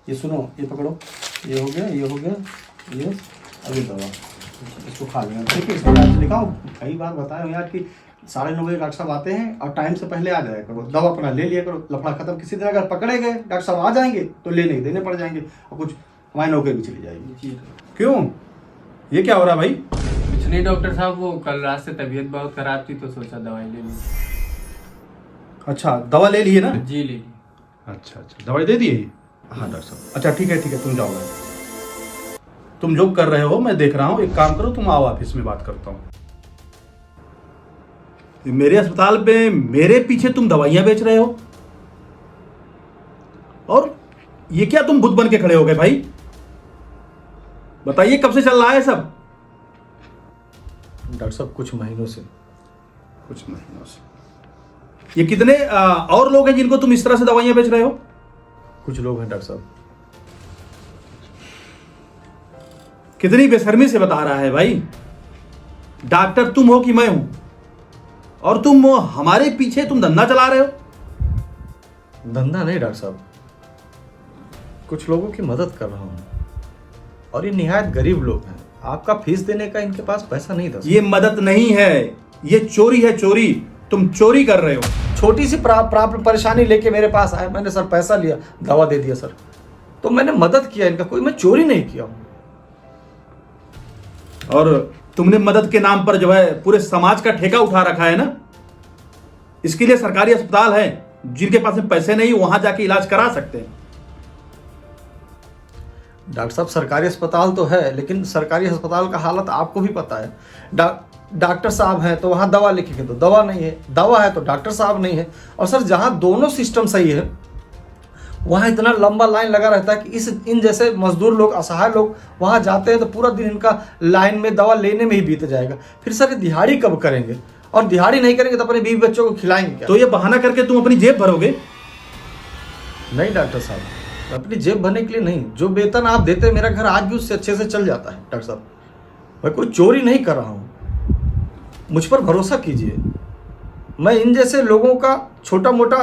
ये सुनो, ये पकड़ो, ये हो गया, ये हो गया, ये अभी दवा, इसको खा लेना, ठीक है। इसमें लिखाओ, कई बार बताया यार कि 9:30 बजे डॉक्टर साहब आते हैं और टाइम से पहले आ जाया करो, दवा अपना ले लिया करो, लफड़ा खत्म। किसी दिन अगर पकड़े गए डॉक्टर साहब आ जाएंगे तो लेने ही देने पड़ जाएंगे और कुछ हमारी नौकरी भी चली जाएगी। क्यों, ये क्या हो रहा भाई? कुछ नहीं डॉक्टर साहब, वो कल रात से तबीयत बहुत खराब थी तो सोचा दवाई ले ली। अच्छा, दवा ले लिए ना? जी ले ली। अच्छा, दवाई दे दिए? हाँ डॉक्टर साहब। अच्छा ठीक है, तुम जाओ, तुम जो कर रहे हो मैं देख रहा हूँ। एक काम करो, तुम आओ ऑफिस में, बात करता हूँ। मेरे अस्पताल में मेरे पीछे तुम दवाइयां बेच रहे हो, और ये क्या तुम बुत बन के खड़े हो गए भाई? बताइए कब से चल रहा है सब? डॉक्टर साहब कुछ महीनों से। ये कितने और लोग हैं जिनको तुम इस तरह से दवाइयां बेच रहे हो? कुछ लोग हैं डॉक्टर साहब। कितनी बेशर्मी से बता रहा है भाई। डॉक्टर तुम हो कि मैं हूं, और तुम हमारे पीछे तुम धंधा चला रहे हो? धंधा नहीं डॉक्टर साहब, कुछ लोगों की मदद कर रहा हूँ, और ये निहायत गरीब लोग हैं। आपका फीस देने का इनके पास पैसा नहीं था। ये मदद नहीं है, ये चोरी है, चोरी। तुम चोरी कर रहे हो। छोटी सी परेशानी लेके मेरे पास आए, मैंने सर पैसा लिया, दवा दे दिया सर, तो मैंने मदद किया इनका, कोई मैं चोरी नहीं किया हूँ। और तुमने मदद के नाम पर जो है पूरे समाज का ठेका उठा रखा है ना। इसके लिए सरकारी अस्पताल है, जिनके पास में पैसे नहीं वहां जाके इलाज करा सकते हैं। डॉक्टर साहब सरकारी अस्पताल तो है, लेकिन सरकारी अस्पताल का हालत आपको भी पता है। डॉक्टर साहब हैं तो वहाँ दवा लिखेंगे तो दवा नहीं है, दवा है तो डॉक्टर साहब नहीं है। और सर जहाँ दोनों सिस्टम सही है वहाँ इतना लंबा लाइन लगा रहता है कि इन जैसे मजदूर लोग, असहाय लोग वहाँ जाते हैं तो पूरा दिन इनका लाइन में दवा लेने में ही बीत जाएगा। फिर सर ये दिहाड़ी कब करेंगे, और दिहाड़ी नहीं करेंगे तो अपने बीवी बच्चों को खिलाएंगे क्या? तो ये बहाना करके तुम अपनी जेब भरोगे? नहीं डॉक्टर साहब, अपनी जेब भरने के लिए नहीं, जो वेतन आप देते हैं मेरा घर आज भी उससे अच्छे से चल जाता है। डॉक्टर साहब मैं कोई चोरी नहीं कर रहा हूँ, मुझ पर भरोसा कीजिए। मैं इन जैसे लोगों का छोटा मोटा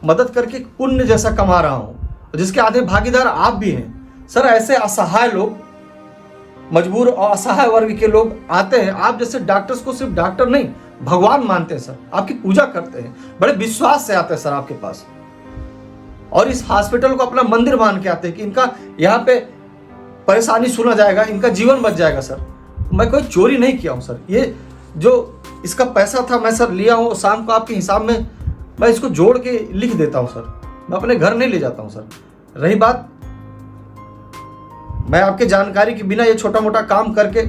मदद करके पुण्य जैसा कमा रहा हूँ, जिसके आधे भागीदार आप भी हैं। सर ऐसे असहाय लोग, मजबूर और असहाय वर्ग के लोग आते हैं, आप जैसे डॉक्टर्स को सिर्फ डॉक्टर नहीं भगवान मानते हैं सर, आपकी पूजा करते हैं, बड़े विश्वास से आते हैं सर आपके पास, और इस हॉस्पिटल को अपना मंदिर मान के आते हैं कि इनका यहाँ पे परेशानी सुना जाएगा, इनका जीवन बच जाएगा। सर मैं कोई चोरी नहीं किया हूँ सर, ये जो इसका पैसा था मैं सर लिया हूँ, शाम को आपके हिसाब में मैं इसको जोड़ के लिख देता हूँ सर, मैं अपने घर नहीं ले जाता हूँ सर। रही बात, मैं आपके जानकारी के बिना ये छोटा मोटा काम करके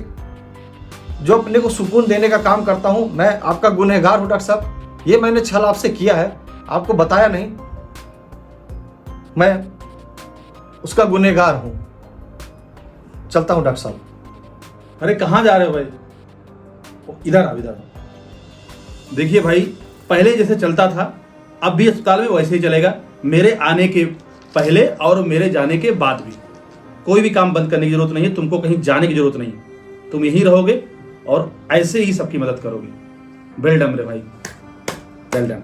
जो अपने को सुकून देने का काम करता हूँ, मैं आपका गुनहगार हूँ डॉक्टर साहब। ये मैंने छल आपसे किया है, आपको बताया नहीं, मैं उसका गुनहगार हूँ। चलता हूँ डॉक्टर साहब। अरे कहाँ जा रहे हो भाई? इधर आओ, इधर आओ। देखिए भाई, पहले जैसे चलता था अब भी अस्पताल में वैसे ही चलेगा। मेरे आने के पहले और मेरे जाने के बाद भी कोई भी काम बंद करने की जरूरत नहीं है। तुमको कहीं जाने की जरूरत नहीं है, तुम यहीं रहोगे और ऐसे ही सबकी मदद करोगे। वेल डन रे भाई, वेल डन।